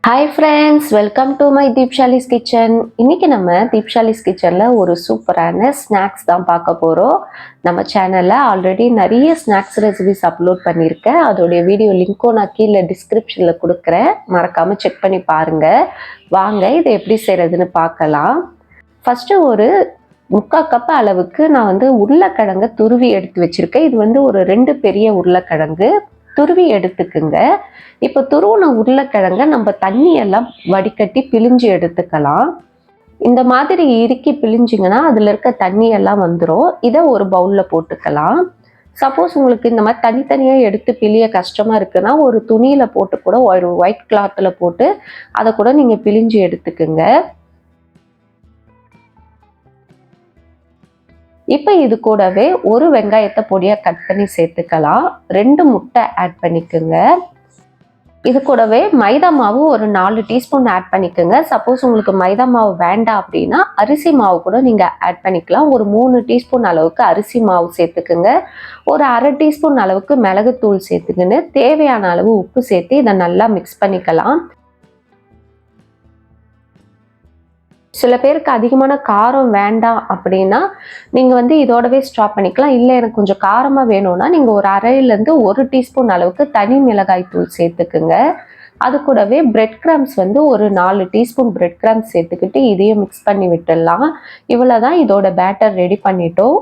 Hi friends, welcome to my Deepshali's kitchen. இன்னைக்கு நம்ம தீப்ஷாலிஸ் கிச்சனில் ஒரு சூப்பரான ஸ்நாக்ஸ் தான் பார்க்க போகிறோம். நம்ம சேனலில் ஆல்ரெடி நிறைய ஸ்நாக்ஸ் ரெசிபிஸ் அப்லோட் பண்ணியிருக்கேன். அதோடைய வீடியோ லிங்க்கும் நான் கீழே டிஸ்கிரிப்ஷனில் கொடுக்குறேன், மறக்காமல் செக் பண்ணி பாருங்கள். வாங்க இதை எப்படி செய்கிறதுன்னு பார்க்கலாம். ஃபஸ்ட்டு ஒரு 3/4 கப் அளவுக்கு நான் உருளைக்கிழங்கை துருவி எடுத்து வச்சுருக்கேன். இது ஒரு 2 பெரிய உருளைக்கிழங்கு துருவி எடுத்துக்குங்க. இப்போ துருவின உருளைக்கிழங்க நம்ம தண்ணியெல்லாம் வடிகட்டி பிழிஞ்சு எடுத்துக்கலாம். இந்த மாதிரி இறுக்கி பிழிஞ்சிங்கன்னா அதில் இருக்க தண்ணியெல்லாம் வந்துடும். இதை ஒரு பவுலில் போட்டுக்கலாம். சப்போஸ் உங்களுக்கு இந்த மாதிரி தனித்தனியாக எடுத்து பிழிய கஷ்டமாக இருக்குன்னா ஒரு துணியில் போட்டு கூட ஒரு ஒயிட் கிளாத்தில் போட்டு அதை கூட நீங்கள் பிழிஞ்சு எடுத்துக்குங்க. இப்போ இது கூடவே ஒரு வெங்காயத்தை பொடியாக கட் பண்ணி சேர்த்துக்கலாம். 2 முட்டை ஆட் பண்ணிக்கோங்க. இது கூடவே மைதா மாவு ஒரு 4 டீஸ்பூன் ஆட் பண்ணிக்கோங்க. சப்போஸ் உங்களுக்கு மைதா மாவு வேண்டாம் அப்படின்னா அரிசி மாவு கூட நீங்கள் ஆட் பண்ணிக்கலாம். ஒரு 3 டீஸ்பூன் அளவுக்கு அரிசி மாவு சேர்த்துக்குங்க. ஒரு 1/2 டீஸ்பூன் அளவுக்கு மிளகுத்தூள் சேர்த்துக்கின்னு தேவையான அளவு உப்பு சேர்த்து இதை நல்லா மிக்ஸ் பண்ணிக்கலாம். சில பேருக்கு அதிகமான காரம் வேண்டாம் அப்படின்னா நீங்கள் இதோடவே ஸ்டாப் பண்ணிக்கலாம். இல்லை எனக்கு கொஞ்சம் காரமாக வேணும்னா நீங்கள் ஒரு 1/2லேருந்து 1 டீஸ்பூன் அளவுக்கு தனி மிளகாய் தூள் சேர்த்துக்குங்க. அது கூடவே பிரெட் கிராம்ஸ் ஒரு 4 டீஸ்பூன் பிரெட் கிராம்ஸ் சேர்த்துக்கிட்டு இதையும் மிக்ஸ் பண்ணி விட்டுடலாம். இவ்வளோ தான், இதோட பேட்டர் ரெடி பண்ணிட்டோம்.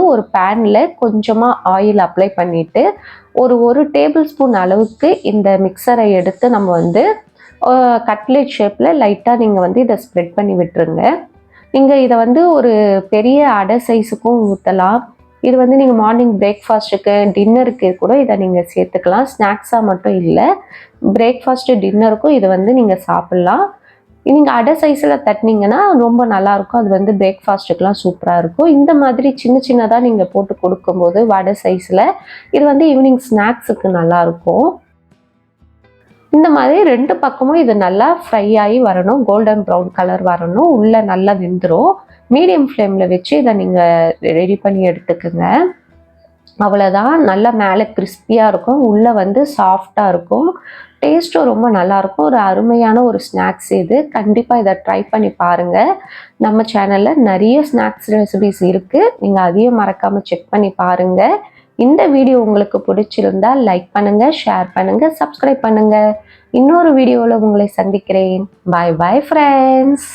ஒரு பேனில் கொஞ்சமாக ஆயில் அப்ளை பண்ணிவிட்டு ஒரு டேபிள் ஸ்பூன் அளவுக்கு இந்த மிக்சரை எடுத்து நம்ம கட்லெட் ஷேப்பில் லைட்டாக நீங்கள் இதை ஸ்ப்ரெட் பண்ணி விட்டுருங்க. நீங்கள் இதை ஒரு பெரிய அடை சைஸுக்கும் ஊற்றலாம். இது நீங்கள் மார்னிங் பிரேக்ஃபாஸ்ட்டுக்கு டின்னருக்கு கூட இதை நீங்கள் சேர்த்துக்கலாம். ஸ்நாக்ஸாக மட்டும் இல்லை, பிரேக்ஃபாஸ்ட்டு டின்னருக்கும் இதை நீங்கள் சாப்பிட்லாம். நீங்கள் அடை சைஸில் தட்டினீங்கன்னா ரொம்ப நல்லாயிருக்கும். அது பிரேக்ஃபாஸ்ட்டுக்கெலாம் சூப்பராக இருக்கும். இந்த மாதிரி சின்ன சின்னதாக நீங்கள் போட்டு கொடுக்கும்போது வடை சைஸில் இது ஈவினிங் ஸ்நாக்ஸுக்கு நல்லாயிருக்கும். இந்த மாதிரி 2 பக்கமும் இது நல்லா ஃப்ரை ஆகி வரணும், கோல்டன் ப்ரௌன் கலர் வரணும், உள்ளே நல்லா வெந்துடும். மீடியம் ஃப்ளேமில் வச்சு இதை நீங்கள் ரெடி பண்ணி எடுத்துக்குங்க. அவ்வளோதான், நல்லா மேலே கிறிஸ்பியாக இருக்கும், உள்ளே சாஃப்டாக இருக்கும், டேஸ்ட்டும் ரொம்ப நல்லாயிருக்கும். ஒரு அருமையான ஒரு ஸ்நாக்ஸ் இது. கண்டிப்பாக இதை ட்ரை பண்ணி பாருங்கள். நம்ம சேனலில் நிறைய ஸ்நாக்ஸ் ரெசிபிஸ் இருக்குது, நீங்கள் அதையும் மறக்காமல் செக் பண்ணி பாருங்கள். இந்த வீடியோ உங்களுக்கு பிடிச்சிருந்தால் லைக் பண்ணுங்கள், ஷேர் பண்ணுங்கள், சப்ஸ்கிரைப் பண்ணுங்கள். இன்னொரு வீடியோவில் உங்களை சந்திக்கிறேன். பாய் பாய் ஃப்ரெண்ட்ஸ்.